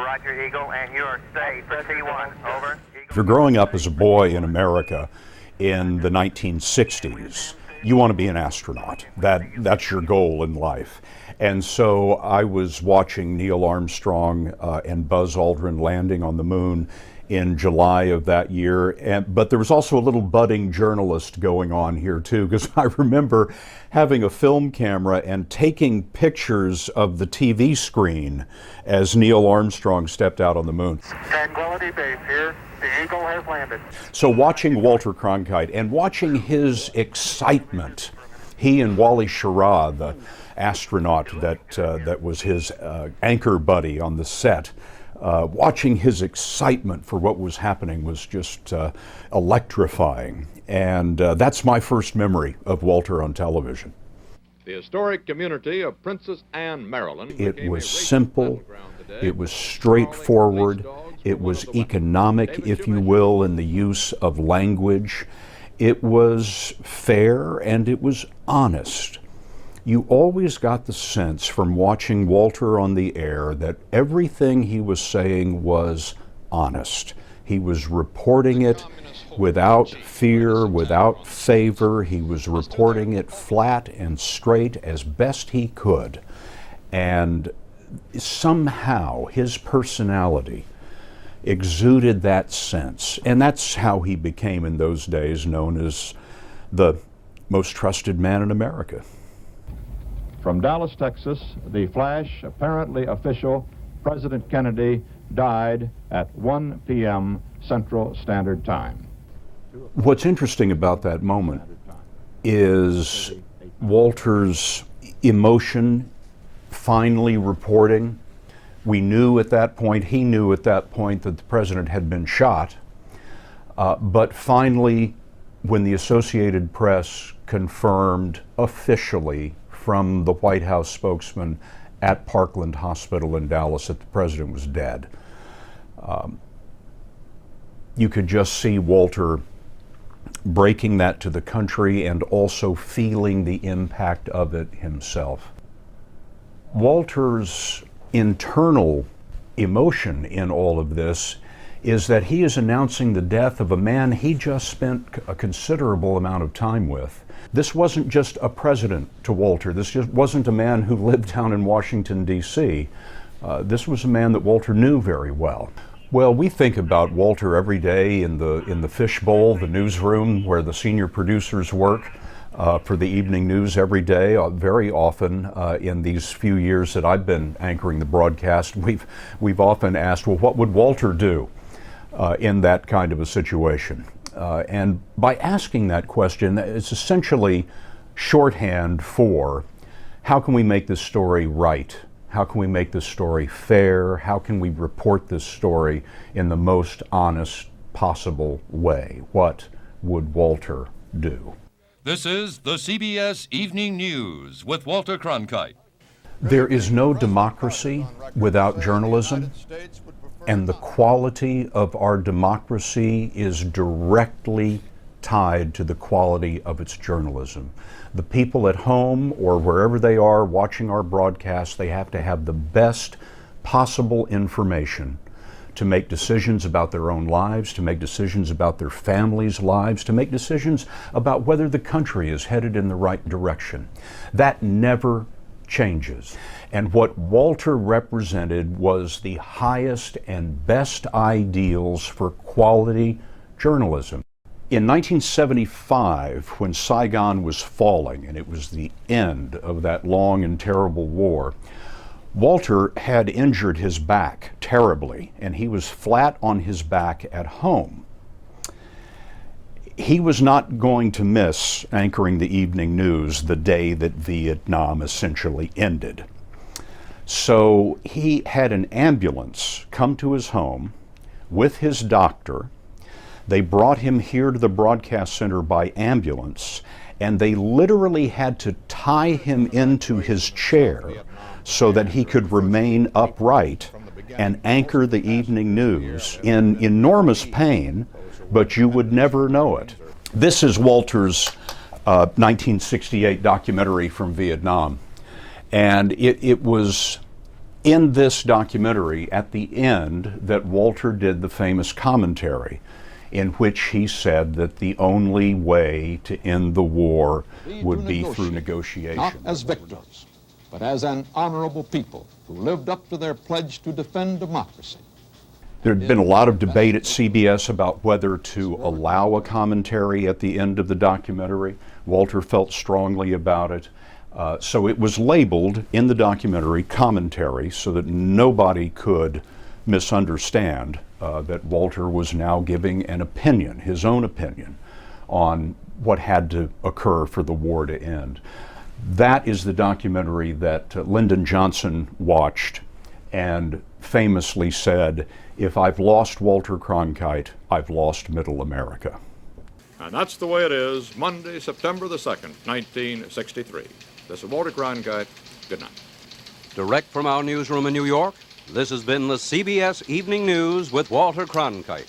Roger, Eagle, and you are safe for T1. Over. If you're growing up as a boy in America in the 1960s, you want to be an astronaut. That's your goal in life. And so I was watching Neil Armstrong and Buzz Aldrin landing on the moon in July of that year. But there was also a little budding journalist going on here too, because I remember having a film camera and taking pictures of the TV screen as Neil Armstrong stepped out on the moon. Tranquility Base here. The Eagle has landed. So watching Walter Cronkite and watching his excitement, he and Wally Schirra, the astronaut that was his anchor buddy on the set, watching his excitement for what was happening was just electrifying. And that's my first memory of Walter on television. The historic community of Princess Anne, Maryland. It was simple, it was straightforward, it was economic, if you will, in the use of language. It was fair and it was honest. You always got the sense from watching Walter on the air that everything he was saying was honest. He was reporting it without fear, without favor. He was reporting it flat and straight as best he could. And somehow his personality exuded that sense. And that's how he became in those days known as the most trusted man in America. From Dallas, Texas, the flash, apparently official, President Kennedy died at 1 p.m. Central Standard Time. What's interesting about that moment is Walter's emotion finally reporting. We knew at that point, he knew at that point that the president had been shot, but finally, when the Associated Press confirmed officially from the White House spokesman at Parkland Hospital in Dallas that the president was dead, you could just see Walter breaking that to the country and also feeling the impact of it himself. Walter's internal emotion in all of this is that he is announcing the death of a man he just spent a considerable amount of time with. This wasn't just a president to Walter. This just wasn't a man who lived down in Washington, D.C. This was a man that Walter knew very well. Well, we think about Walter every day in the fishbowl, the newsroom where the senior producers work for the evening news every day. Very often in these few years that I've been anchoring the broadcast, we've often asked, well, what would Walter do in that kind of a situation? And by asking that question, it's essentially shorthand for how can we make this story right? How can we make this story fair? How can we report this story in the most honest possible way? What would Walter do? This is the CBS Evening News with Walter Cronkite. There is no democracy without journalism, and the quality of our democracy is directly tied to the quality of its journalism. The people at home or wherever they are watching our broadcast, they have to have the best possible information to make decisions about their own lives, to make decisions about their families' lives, to make decisions about whether the country is headed in the right direction. That never changes. And what Walter represented was the highest and best ideals for quality journalism. In 1975, when Saigon was falling, and it was the end of that long and terrible war, Walter had injured his back terribly, and he was flat on his back at home. He was not going to miss anchoring the evening news the day that Vietnam essentially ended. So he had an ambulance come to his home with his doctor. They brought him here to the broadcast center by ambulance, and they literally had to tie him into his chair so that he could remain upright and anchor the evening news in enormous pain, but you would never know it. This is Walter's 1968 documentary from Vietnam, and it was in this documentary, at the end, that Walter did the famous commentary in which he said that the only way to end the war would be through negotiation. Not as victors, but as an honorable people who lived up to their pledge to defend democracy. There had been a lot of debate at CBS about whether to allow a commentary at the end of the documentary. Walter felt strongly about it. So it was labeled in the documentary commentary so that nobody could misunderstand that Walter was now giving an opinion, his own opinion, on what had to occur for the war to end. That is the documentary that Lyndon Johnson watched and famously said, "If I've lost Walter Cronkite, I've lost Middle America." And that's the way it is, Monday, September the 2nd, 1963. This is Walter Cronkite. Good night. Direct from our newsroom in New York, this has been the CBS Evening News with Walter Cronkite.